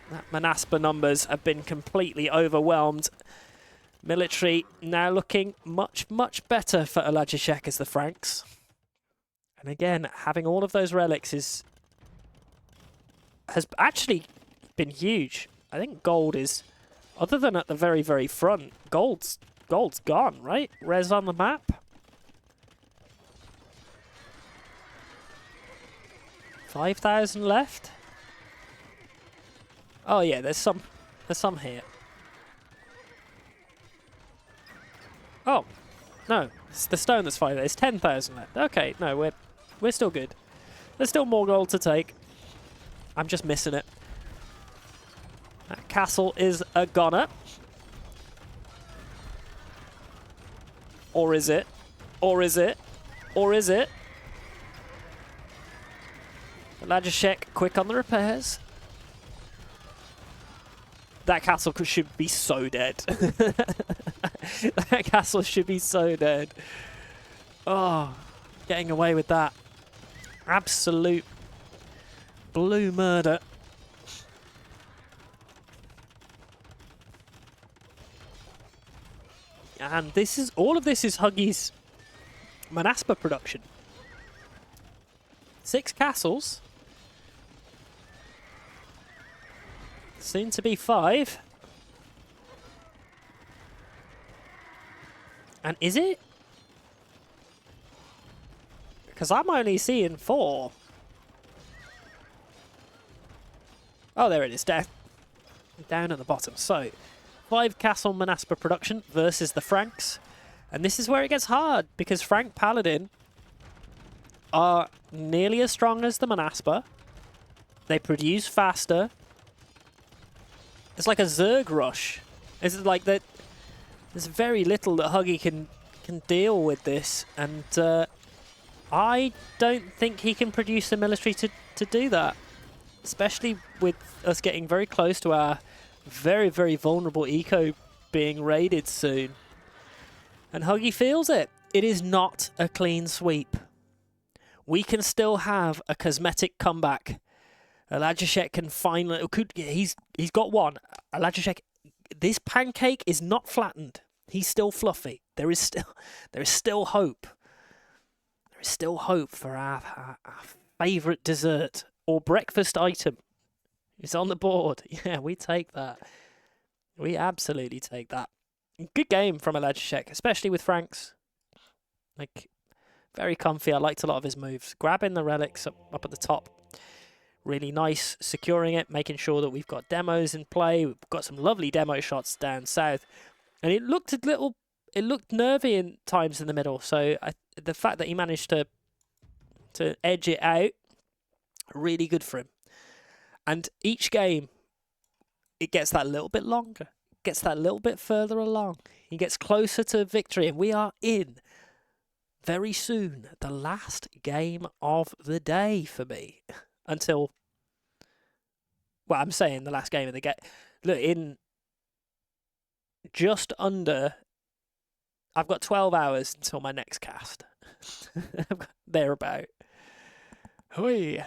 that Manaspa numbers have been completely overwhelmed. Military now looking much, much better for OLADUSHEK as the Franks. And again, having all of those relics is has actually been huge. I think gold is, other than at the very, very front, gold's gone, right? Res on the map. 5,000 left. Oh yeah, there's some here. Oh, no, it's the stone that's 5. There's 10,000 left. Okay, no, we're still good. There's still more gold to take. I'm just missing it. That castle is a goner. Or is it? Or is it? Or is it? OLADUSHEK quick on the repairs. That castle should be so dead. That castle should be so dead. Oh, getting away with that. Absolute blue murder. And this is all of this is Huggie's Manaspa production. 6 castles. Soon to be 5. And is it? Because I'm only seeing 4. Oh, there it is. Down at the bottom. So, 5 castle Manaspa production versus the Franks. And this is where it gets hard, because Frank Paladin are nearly as strong as the Manaspa. They produce faster. It's like a Zerg rush. It's like that. There's very little that Huggie can deal with this, and I don't think he can produce the military to do that. Especially with us getting very close to our very, very vulnerable eco being raided soon. And Huggie feels it. It is not a clean sweep. We can still have a cosmetic comeback. OLADUSHEK can finally... He's got one. OLADUSHEK, this pancake is not flattened. He's still fluffy. There is still hope. There is still hope for our favourite dessert or breakfast item. It's on the board. Yeah, we take that. We absolutely take that. Good game from OLADUSHEK, especially with Franks. Like, very comfy. I liked a lot of his moves. Grabbing the relics up at the top. Really nice. Securing it, making sure that we've got demos in play. We've got some lovely demo shots down south. And it looked nervy in times in the middle. So the fact that he managed to edge it out, really good for him. And each game, it gets that little bit longer. Gets that little bit further along. He gets closer to victory, and we are in very soon the last game of the day for me. Until, well, I'm saying the last game of the game. Look, in just under, I've got 12 hours until my next cast. Thereabout. Hoi.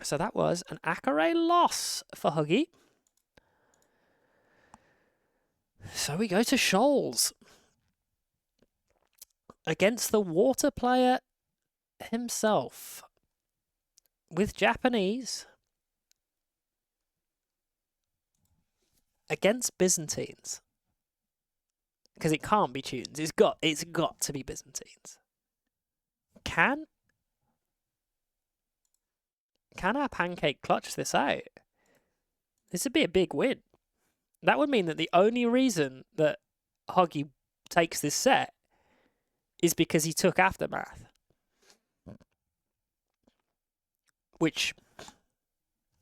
So that was an Akare loss for Huggie. So we go to Shoals. Against the water player himself. With Japanese. Against Byzantines. Because it can't be Teutons. It's got to be Byzantines. Can our pancake clutch this out? This would be a big win. That would mean that the only reason that Huggie takes this set is because he took Aftermath. Which,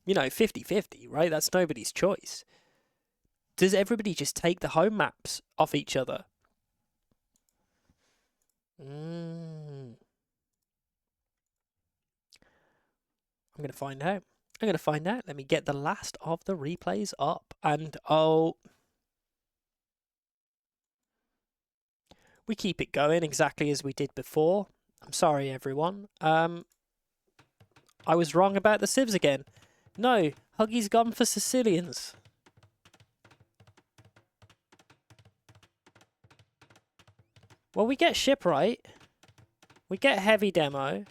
50-50, right? That's nobody's choice. Does everybody just take the home maps off each other? I'm going to find out. Let me get the last of the replays up. And, we keep it going exactly as we did before. I'm sorry, everyone. I was wrong about the civs again. No, Huggie's gone for Sicilians. Well, we get shipwright. We get heavy demo.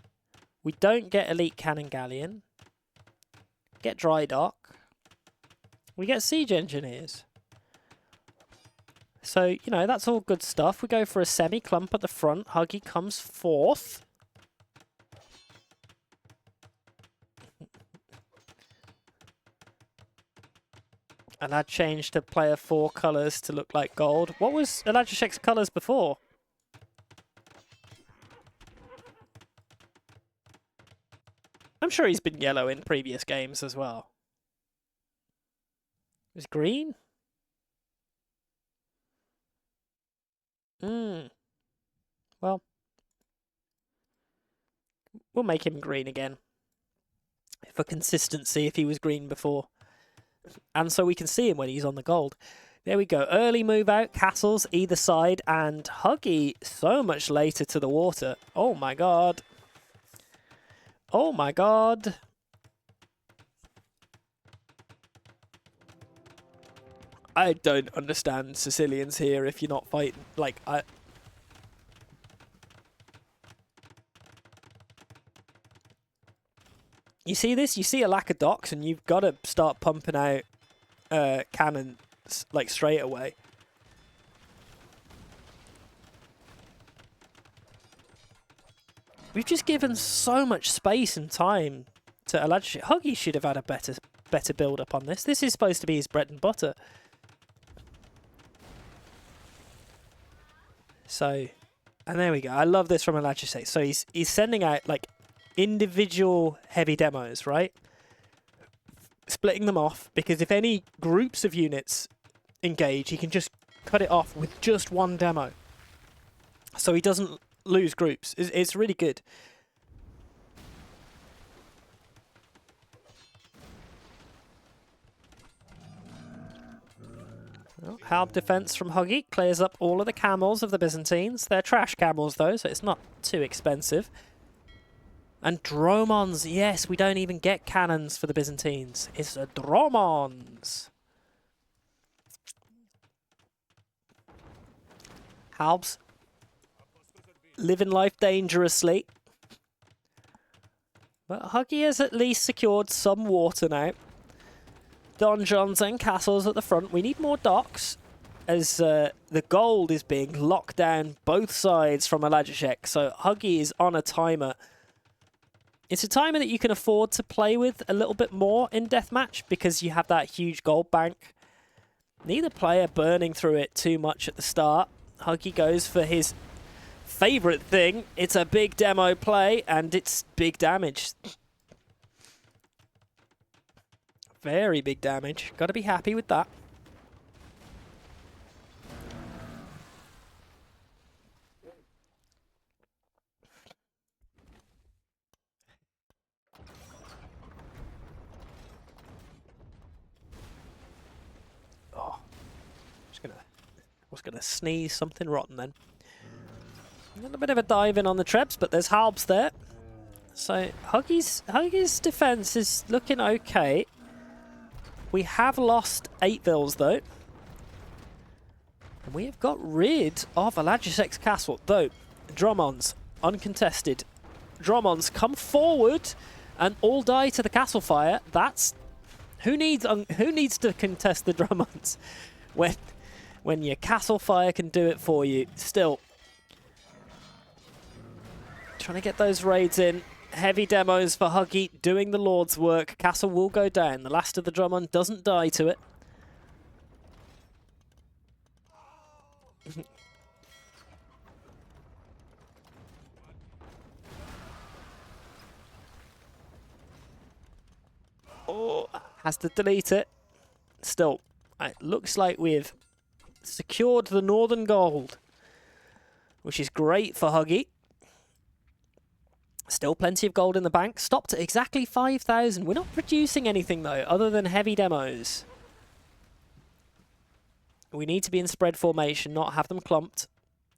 We don't get elite cannon galleon. get dry dock. We get siege engineers. So, you know, that's all good stuff. We go for a semi-clump at the front. Huggie comes fourth. And that changed to player 4 colours to look like gold. What was OLADUSHEK's colours before? I'm sure he's been yellow in previous games as well. It was green? Well, we'll make him green again. For consistency, if he was green before. And so we can see him when he's on the gold. There we go. Early move out, castles either side, and Huggie so much later to the water. Oh my god. Oh my god. I don't understand Sicilians here if you're not fighting. Like, You see this? You see a lack of docks, and you've got to start pumping out cannons, like, straight away. We've just given so much space and time to OLADUSHEK. Huggie should have had a better build-up on this. This is supposed to be his bread and butter. So, and there we go. I love this from OLADUSHEK. So he's sending out, like, individual heavy demos, right? Splitting them off, because if any groups of units engage, he can just cut it off with just one demo. So he doesn't lose groups. It's really good. Well, Halb defense from Huggie clears up all of the camels of the Byzantines. They're trash camels though, so it's not too expensive. And Dromons, yes, we don't even get cannons for the Byzantines. It's a Dromons. Halbs living life dangerously. But Huggie has at least secured some water now. Donjons and castles at the front. We need more docks, as the gold is being locked down both sides from OLADUSHEK. So Huggie is on a timer. It's a timer that you can afford to play with a little bit more in Deathmatch because you have that huge gold bank. Neither player burning through it too much at the start. Huggie goes for his favourite thing. It's a big demo play and it's big damage. Very big damage. Got to be happy with that. Oh, was gonna sneeze something rotten then. A little bit of a dive in on the Trebs, but there's Halbs there. So Huggie's defense is looking okay. We have lost 8 vills though. And we have got rid of OLADUSHEK's castle, though. Dromons, uncontested. Dromons come forward and all die to the castle fire. That's who needs to contest the Dromons when your castle fire can do it for you. Still trying to get those raids in. Heavy demos for Huggie doing the Lord's work. Castle will go down. The last of the Drummond doesn't die to it. Oh, has to delete it. Still, it looks like we've secured the Northern Gold, which is great for Huggie. Still plenty of gold in the bank. Stopped at exactly 5,000. We're not producing anything, though, other than heavy demos. We need to be in spread formation, not have them clumped,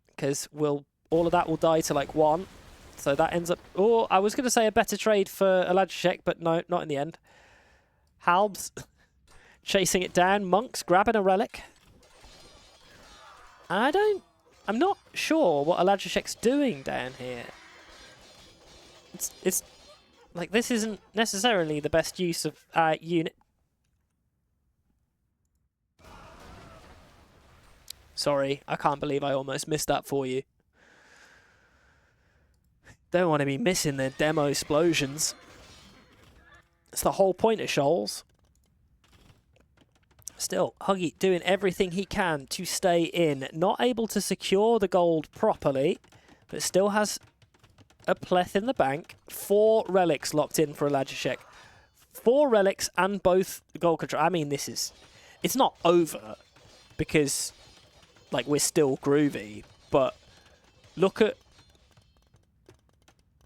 because all of that will die to, like, 1. So that ends up... Oh, I was going to say a better trade for OLADUSHEK, but no, not in the end. Halbs chasing it down. Monks grabbing a relic. And I'm not sure what OLADUSHEK's doing down here. It's Like, this isn't necessarily the best use of unit. Sorry, I can't believe I almost missed that for you. Don't want to be missing their demo explosions. It's the whole point of Shoals. Still, Huggie doing everything he can to stay in. Not able to secure the gold properly, but still has a pleth in the bank. 4 relics locked in for OLADUSHEK. 4 relics and both gold control. I mean, this is... It's not over because, like, we're still groovy, but look at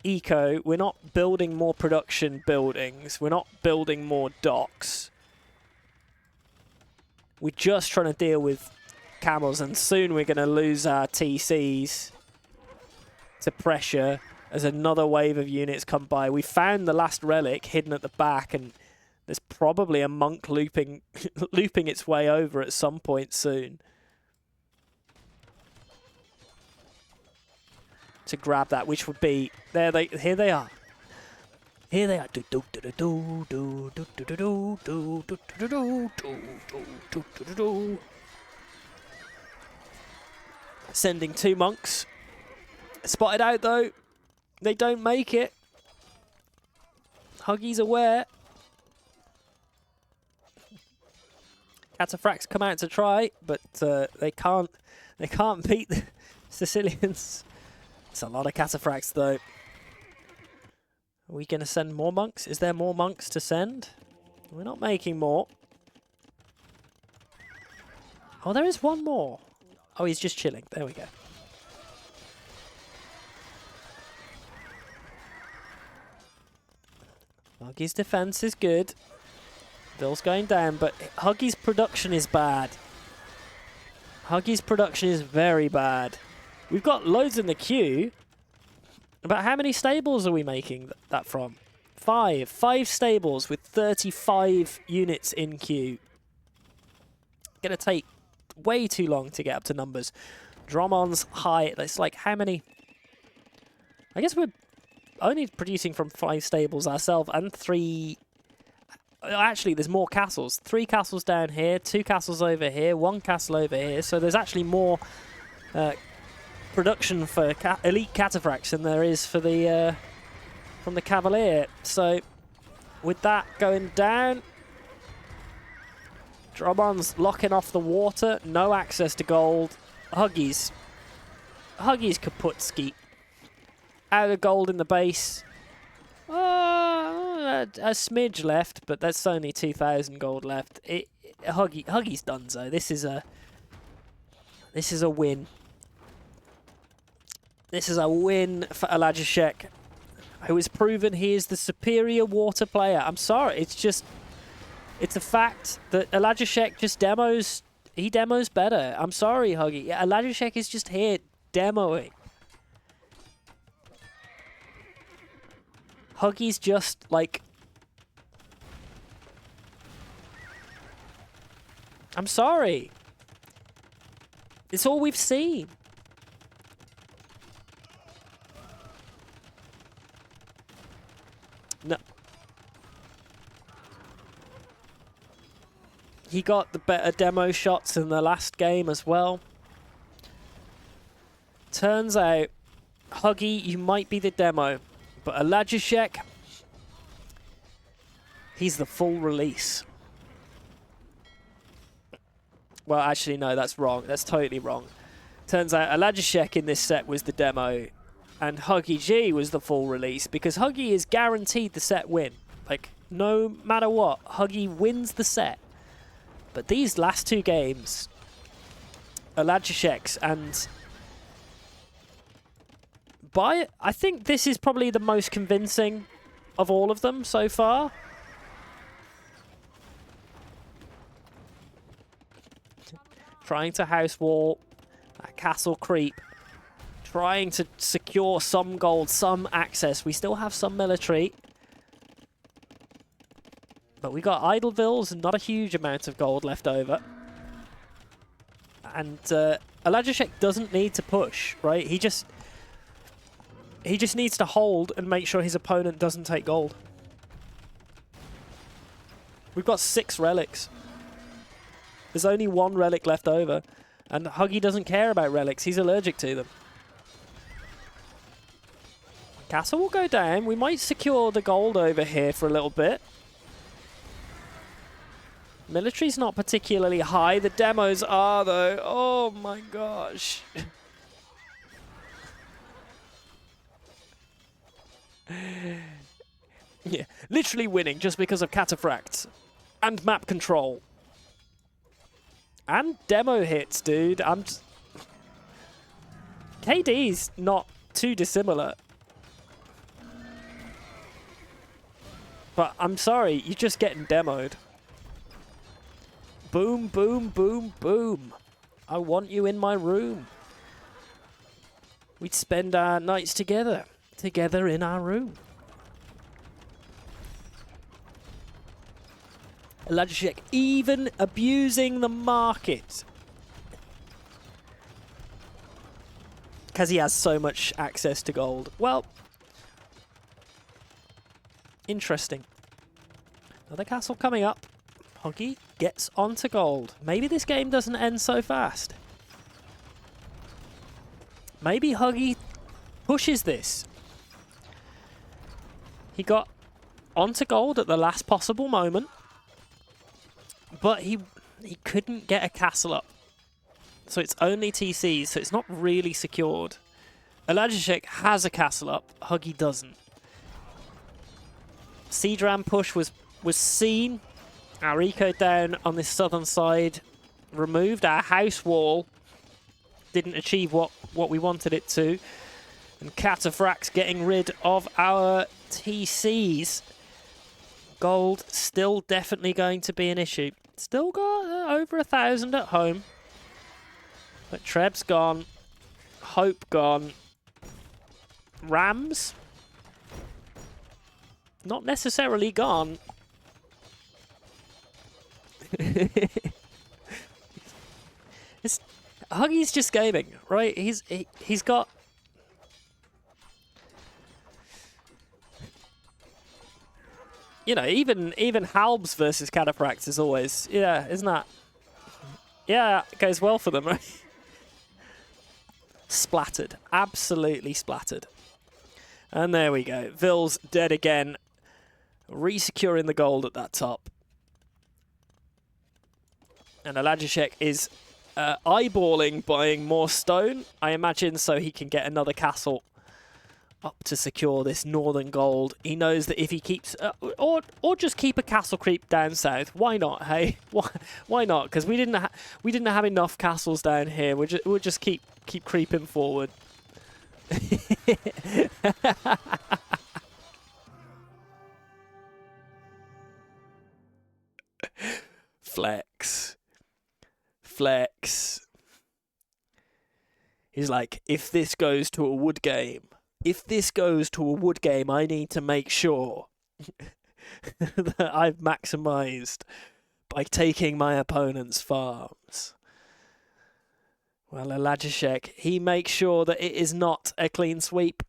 Eco. We're not building more production buildings. We're not building more docks. We're just trying to deal with camels, and soon we're going to lose our TCs to pressure as another wave of units come by. We found the last relic hidden at the back, and there's probably a monk looping its way over at some point soon to grab that, which would be here they are. Here they are. Sending 2 monks. Spotted out though. They don't make it. Huggie's aware. Cataphracts come out to try, but they can't beat the Sicilians. It's a lot of Cataphracts though. Are we going to send more monks? Is there more monks to send? We're not making more. Oh, there is one more. Oh, he's just chilling. There we go. Huggie's defense is good. Bill's going down, but Huggie's production is bad. Huggie's production is very bad. We've got loads in the queue. About how many stables are we making that from? 5. 5 stables with 35 units in queue. Gonna take way too long to get up to numbers. Drummond's high. It's like how many? I guess we're only producing from 5 stables ourselves and 3. Actually, there's more castles. 3 castles down here, 2 castles over here, 1 castle over here. So there's actually more production for elite cataphracts than there is for the from the Cavalier. So with that going down, Drummond's locking off the water. No access to gold. Huggie's kaput skeet. Out of gold in the base. A smidge left, but that's only 2,000 gold left. Huggie's donezo. This is a win. This is a win for OLADUSHEK, who has proven he is the superior water player. I'm sorry, it's a fact that OLADUSHEK just demos. He demos better. I'm sorry, Huggie. OLADUSHEK is just here demoing. Huggie's just like... I'm sorry. It's all we've seen. No. He got the better demo shots in the last game as well. Turns out, Huggie, you might be the demo, but OLADUSHEK, he's the full release. Well, actually, no, that's wrong. That's totally wrong. Turns out OLADUSHEK in this set was the demo, and Huggie G was the full release, because Huggie is guaranteed the set win. Like, no matter what, Huggie wins the set. But these last 2 games, OLADUSHEK's, and I think this is probably the most convincing of all of them so far. Trying to house wall, that castle creep. Trying to secure some gold, some access. We still have some military. But we got Idlevilles and not a huge amount of gold left over. And OLADUSHEK doesn't need to push, right? He just... He just needs to hold and make sure his opponent doesn't take gold. We've got 6 relics. There's only 1 relic left over. And Huggie doesn't care about relics. He's allergic to them. Castle will go down. We might secure the gold over here for a little bit. Military's not particularly high. The demos are, though. Oh, my gosh. Yeah, literally winning just because of cataphracts and map control. And demo hits, dude. KD's not too dissimilar. But I'm sorry, you're just getting demoed. Boom, boom, boom, boom. I want you in my room. We'd spend our nights together. Together in our room. OLADUSHEK even abusing the market. Because he has so much access to gold. Well, interesting. Another castle coming up. Huggie gets onto gold. Maybe this game doesn't end so fast. Maybe Huggie pushes this. He got onto gold at the last possible moment. But he couldn't get a castle up. So it's only TCs, so it's not really secured. OLADUSHEK has a castle up, Huggie doesn't. Siege ram push was seen. Our eco down on this southern side removed. Our house wall didn't achieve what we wanted it to. And cataphracts getting rid of our TCs. Gold still definitely going to be an issue. Still got over 1,000 at home. But Treb's gone. Hope gone. Rams? Not necessarily gone. Huggie's just gaming, right? He's got... You know, even Halbs versus Cataphracts is always, yeah, isn't that? Yeah, it goes well for them, right? Splattered. Absolutely splattered. And there we go. Vill's dead again. Resecuring the gold at that top. And OLADUSHEK is eyeballing buying more stone, I imagine, so he can get another castle up to secure this northern gold. He knows that if he keeps... or just keep a castle creep down south. Why not, hey? Why not? Because we didn't have enough castles down here. We'll just keep creeping forward. Flex. He's like, if this goes to a wood game, I need to make sure that I've maximized by taking my opponent's farms. Well, OLADUSHEK, he makes sure that it is not a clean sweep.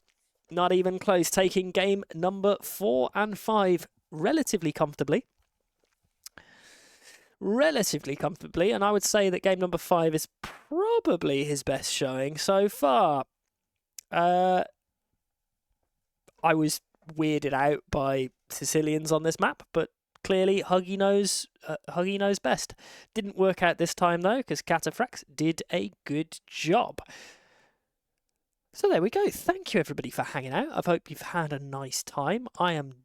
Not even close. Taking game number 4 and 5 relatively comfortably. And I would say that game number 5 is probably his best showing so far. I was weirded out by Sicilians on this map, but clearly Huggie knows best. Didn't work out this time though, because Cataphracts did a good job. So there we go. Thank you everybody for hanging out. I hope you've had a nice time. I am